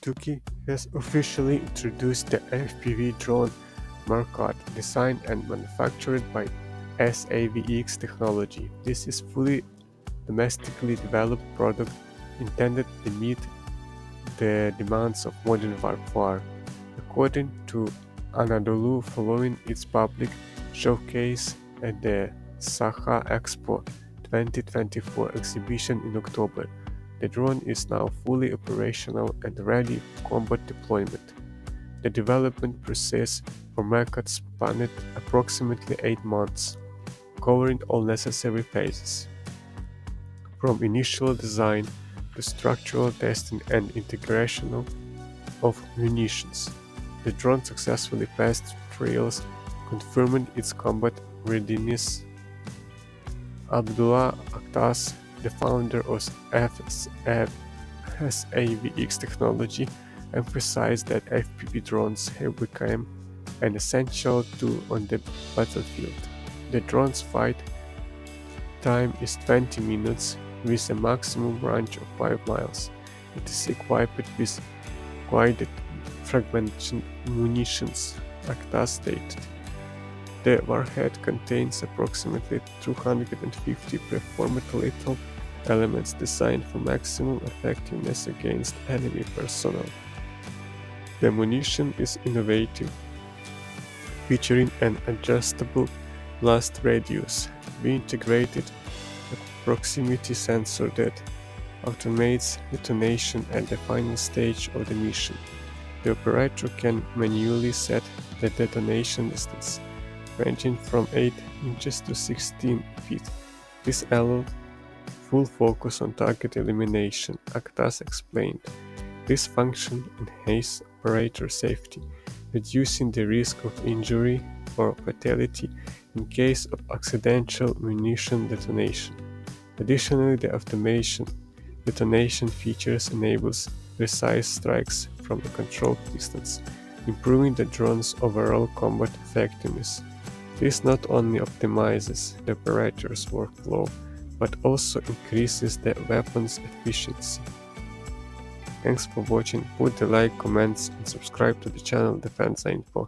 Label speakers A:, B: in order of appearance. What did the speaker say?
A: Turkey has officially introduced the FPV drone MERKÜT, designed and manufactured by SAVX technology. This is fully domestically developed product intended to meet the demands of modern warfare. According to Anadolu, following its public showcase at the Saha Expo 2024 exhibition in October, the drone is now fully operational and ready for combat deployment. The development process for MERKÜT spanned approximately 8 months, covering all necessary phases, from initial design to structural testing and integration of munitions. The drone successfully passed trials, confirming its combat readiness. Abdullah Aktas, the founder of SAVX technology, emphasized that FPV drones have become an essential tool on the battlefield. The drone's flight time is 20 minutes with a maximum range of 5 miles. It is equipped with guided fragmentation munitions, Aktas stated. The warhead contains approximately 250 preformed lethal elements designed for maximum effectiveness against enemy personnel. The munition is innovative, featuring an adjustable blast radius. We integrated a proximity sensor that automates detonation at the final stage of the mission. The operator can manually set the detonation distance, ranging from 8 inches to 16 feet. This allowed full focus on target elimination, Aktas explained. This function enhances operator safety, reducing the risk of injury or fatality in case of accidental munition detonation. Additionally, the automation detonation features enables precise strikes from a controlled distance, improving the drone's overall combat effectiveness. This not only optimizes the operator's workflow, but also increases the weapon's efficiency. Thanks for watching. Put the like, comments, and subscribe to the channel Defensa Info.